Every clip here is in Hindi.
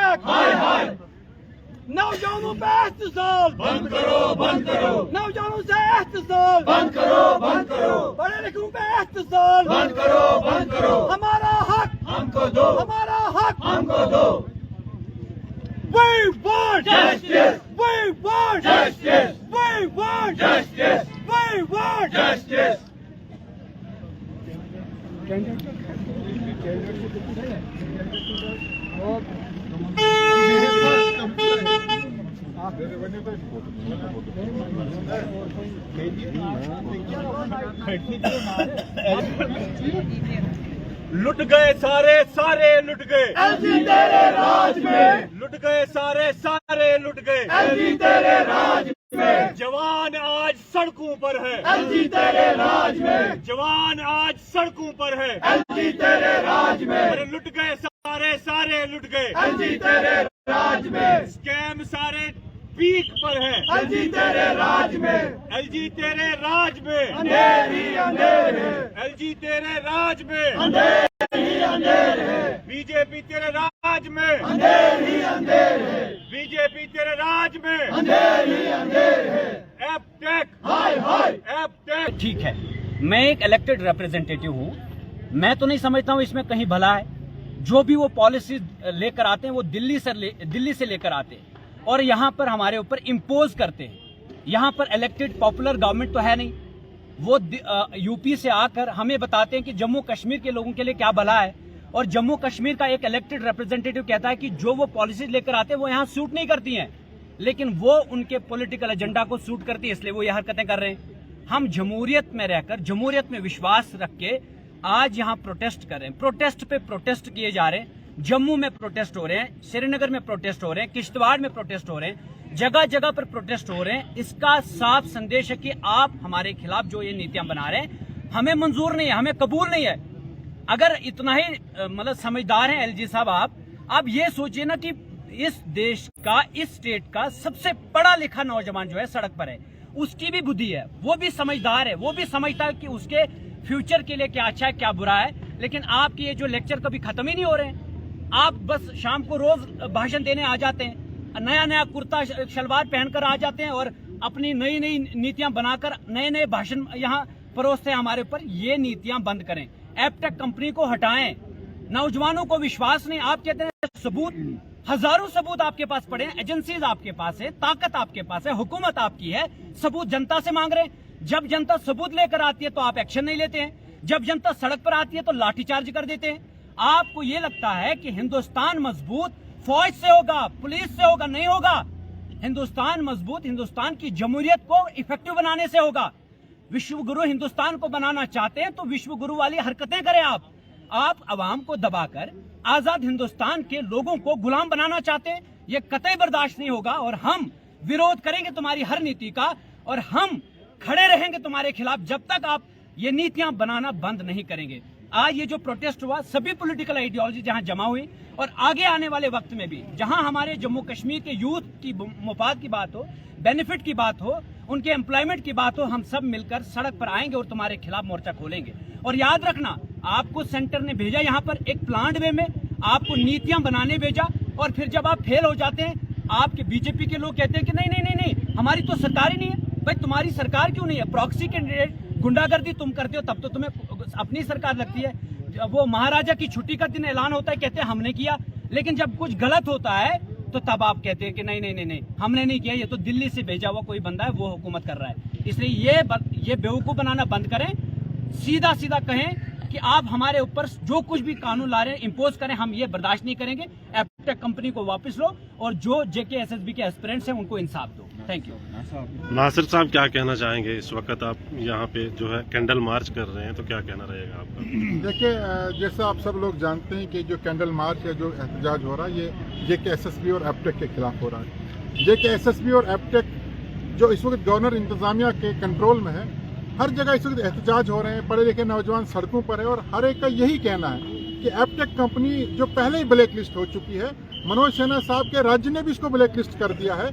अटैक, नौजवानों पे एहतसाब बंद करो, नौजवानों से एहतसाब बंद करो, बड़े लिखों पे एहतसाब बंद करो, हमारा हक हमको दो, हमारा हक हमको दो। We want justice, we want justice, we want justice, we want justice. लुट गए सारे लुट गए, एलजी तेरे राज में, लुट गए सारे लुट गए, एलजी तेरे राज में, जवान आज सड़कों पर है, एलजी तेरे राज में, जवान आज सड़कों पर है, एलजी तेरे राज में, अरे लुट गए सारे लुट गए, एलजी तेरे राज में, स्कैम सारे पीक पर है, एलजी तेरे राज में, एलजी तेरे राज में, अंधेर ही अंधेर है, एलजी तेरे राज में, अंधेर ही अंधेर है, बीजेपी तेरे राज में, अंधेर ही अंधेर है, बीजेपी तेरे राज में, अंधेर ही अंधेर है, एपटेक हाय हाय। एपटेक। ठीक है, मैं एक इलेक्टेड रिप्रेजेंटेटिव हूँ, मैं तो नहीं समझता हूँ इसमें कहीं भला है। जो भी वो पॉलिसी लेकर आते हैं वो दिल्ली से लेकर आते हैं और यहाँ पर हमारे ऊपर इम्पोज करते हैं। यहाँ पर इलेक्टेड पॉपुलर गवर्नमेंट तो है नहीं, वो यूपी से आकर हमें बताते हैं कि जम्मू कश्मीर के लोगों के लिए क्या भला है, और जम्मू कश्मीर का एक इलेक्टेड रिप्रेजेंटेटिव कहता है कि जो वो पॉलिसी लेकर आते हैं वो यहाँ सूट नहीं करती हैं, लेकिन वो उनके पॉलिटिकल एजेंडा को सूट करती है, इसलिए वो ये हरकतें कर रहे हैं। हम जमहूरियत में रहकर, जमहूरियत में विश्वास रख के आज यहाँ प्रोटेस्ट कर रहे हैं, प्रोटेस्ट पे प्रोटेस्ट किए जा रहे हैं। जम्मू में प्रोटेस्ट हो रहे हैं, श्रीनगर में प्रोटेस्ट हो रहे हैं, किश्तवाड़ में प्रोटेस्ट हो रहे हैं, जगह जगह पर प्रोटेस्ट हो रहे हैं। इसका साफ संदेश है कि आप हमारे खिलाफ जो ये नीतियां बना रहे हैं हमें मंजूर नहीं है, हमें कबूल नहीं है। अगर इतना ही मतलब समझदार हैं एलजी साहब, आप ये सोचिए ना कि इस देश का, इस स्टेट का सबसे पढ़ा लिखा नौजवान जो है सड़क पर है, उसकी भी बुद्धि है, वो भी समझदार है, वो भी समझता है कि उसके फ्यूचर के लिए क्या अच्छा है क्या बुरा है। लेकिन आपके ये जो लेक्चर कभी खत्म ही नहीं हो रहे हैं। आप बस शाम को रोज भाषण देने आ जाते हैं, नया नया कुर्ता शलवार पहनकर आ जाते हैं और अपनी नई नई नीतियां बनाकर नए नए भाषण यहाँ परोसते हैं हमारे ऊपर। ये नीतियां बंद करें, एपटेक कंपनी को हटाएं, नौजवानों को विश्वास नहीं। आप कहते हैं सबूत, हजारों सबूत आपके पास पड़े हैं, एजेंसीज आपके पास है, ताकत आपके पास है, हुकूमत आपकी है, सबूत जनता से मांग रहे हैं। जब जनता सबूत लेकर आती है तो आप एक्शन नहीं लेते हैं, जब जनता सड़क पर आती है तो लाठीचार्ज कर देते हैं। आपको ये लगता है कि हिंदुस्तान मजबूत फौज से होगा, पुलिस से होगा, नहीं होगा। हिंदुस्तान मजबूत हिंदुस्तान की जमहूरियत को इफेक्टिव बनाने से होगा। विश्व गुरु हिंदुस्तान को बनाना चाहते हैं तो विश्व गुरु वाली हरकतें करें। आप अवाम को दबाकर आजाद हिंदुस्तान के लोगों को गुलाम बनाना चाहते हैं, ये कतई बर्दाश्त नहीं होगा। और हम विरोध करेंगे तुम्हारी हर नीति का, और हम खड़े रहेंगे तुम्हारे खिलाफ जब तक आप ये नीतियां बनाना बंद नहीं करेंगे। आज ये जो प्रोटेस्ट हुआ, सभी पॉलिटिकल आइडियोलॉजी जहां जमा हुई, और आगे आने वाले वक्त में भी जहां हमारे जम्मू कश्मीर के यूथ की मुफाद की बात हो, बेनिफिट की बात हो, उनके एम्प्लॉयमेंट की बात हो, हम सब मिलकर सड़क पर आएंगे और तुम्हारे खिलाफ मोर्चा खोलेंगे। और याद रखना, आपको सेंटर ने भेजा यहाँ पर एक प्लांट वे में, आपको नीतियां बनाने भेजा, और फिर जब आप फेल हो जाते हैं, आपके बीजेपी के लोग कहते हैं कि नहीं नहीं नहीं नहीं, हमारी तो सरकार ही नहीं है। भाई तुम्हारी सरकार क्यों नहीं है? प्रॉक्सी कैंडिडेट गुंडागर्दी तुम करते हो, तब तो तुम्हें अपनी सरकार लगती है। वो महाराजा की छुट्टी का दिन ऐलान होता है, कहते हैं हमने किया, लेकिन जब कुछ गलत होता है तो तब आप कहते हैं कि नहीं नहीं नहीं नहीं हमने नहीं किया, ये तो दिल्ली से भेजा हुआ कोई बंदा है, वो हुकूमत कर रहा है। इसलिए ये बेवकूफ बनाना बंद करें, सीधा सीधा कहें कि आप हमारे ऊपर जो कुछ भी कानून ला रहे हैं इम्पोज करें, हम ये बर्दाश्त नहीं करेंगे। एपटेक कंपनी को वापस लो और जो JKSSB के एस्पिरेंट्स हैं उनको इंसाफ दो। Thank you. नासिर साहब, क्या कहना चाहेंगे? इस वक्त आप यहाँ पे जो है कैंडल मार्च कर रहे हैं, तो क्या कहना रहेगा आपका? देखिए, जैसा आप सब लोग जानते हैं कि जो कैंडल मार्च या जो एहतजाज हो रहा है, ये JKSSB और एपटेक के खिलाफ हो रहा है। JKSSB और एपटेक जो इस वक्त गवर्नर इंतजामिया के कंट्रोल में है, हर जगह इस वक्त एहतजाज हो रहे हैं, पढ़े लिखे नौजवान सड़कों पर है, और हर एक का यही कहना है कि एपटेक कंपनी जो पहले ही ब्लैक लिस्ट हो चुकी है, मनोज सिन्हा साहब के राज्य ने भी इसको ब्लैक लिस्ट कर दिया है,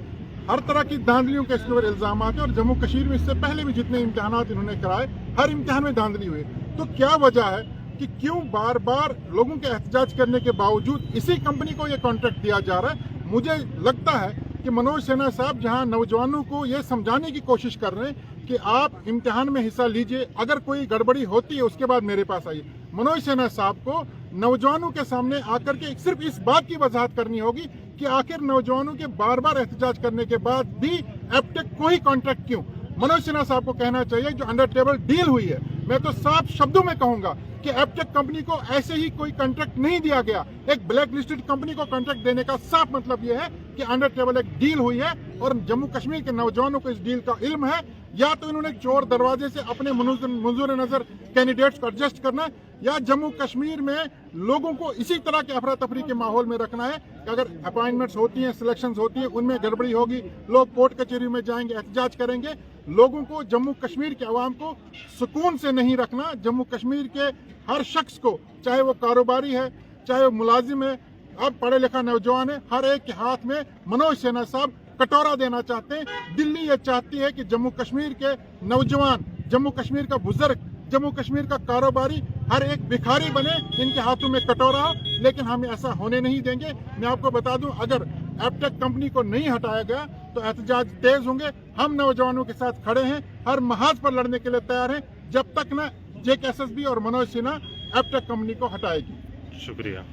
हर तरह की धांधलियों के इसके ऊपर इल्जाम है। और जम्मू कश्मीर में इससे पहले भी जितने इम्तिहानात इन्होंने कराए, हर इम्तिहान में धांधली हुई। तो क्या वजह है कि क्यों बार बार लोगों के एहतजाज करने के बावजूद इसी कंपनी को ये कॉन्ट्रैक्ट दिया जा रहा है। मुझे लगता है कि मनोज सिन्हा साहब जहां नौजवानों को ये समझाने की कोशिश कर रहे हैं कि आप इम्तिहान में हिस्सा लीजिए, अगर कोई गड़बड़ी होती है उसके बाद मेरे पास आइए, मनोज सिन्हा साहब को नौजवानों के सामने आकर के सिर्फ इस बात की वजाहत करनी होगी कि आखिर नौजवानों के बार बार एहतजाज करने के बाद भी एपटेक को ही कॉन्ट्रैक्ट क्यों। मनोज सिन्हा साहब को कहना चाहिए जो अंडर टेबल डील हुई है, मैं तो साफ शब्दों में कहूंगा कि एपटेक कंपनी को ऐसे ही कोई कॉन्ट्रैक्ट नहीं दिया गया। एक ब्लैक लिस्टेड कंपनी को कॉन्ट्रैक्ट देने का साफ मतलब यह है कि अंडर टेबल एक डील हुई है और जम्मू कश्मीर के नौजवानों को इस डील का इल्म है। या तो इन्होंने चोर दरवाजे से अपने मंजूर नजर कैंडिडेट्स को एडजस्ट करना है, या जम्मू कश्मीर में लोगों को इसी तरह के अफरा तफरी के माहौल में रखना है कि अगर अपॉइंटमेंट्स होती हैं, सिलेक्शंस होती हैं, उनमें गड़बड़ी होगी, लोग कोर्ट कचहरी में जाएंगे, एहतजाज करेंगे। लोगों को, जम्मू कश्मीर के अवाम को सुकून से नहीं रखना। जम्मू कश्मीर के हर शख्स को, चाहे वो कारोबारी है, चाहे वो मुलाजिम है, अब पढ़े लिखा नौजवान है, हर एक के हाथ में मनोज सिन्हा साहब कटोरा देना चाहते हैं। दिल्ली ये चाहती है कि जम्मू कश्मीर के नौजवान, जम्मू कश्मीर का बुजुर्ग, जम्मू कश्मीर का कारोबारी हर एक भिखारी बने, इनके हाथों में कटोरा हो, लेकिन हम ऐसा होने नहीं देंगे। मैं आपको बता दूं, अगर एपटेक कंपनी को नहीं हटाया गया तो एहतजाज तेज होंगे। हम नौजवानों के साथ खड़े हैं, हर महाज पर लड़ने के लिए तैयार हैं, जब तक न JK SSB और मनोज सिन्हा एपटेक कंपनी को हटाएगी। शुक्रिया।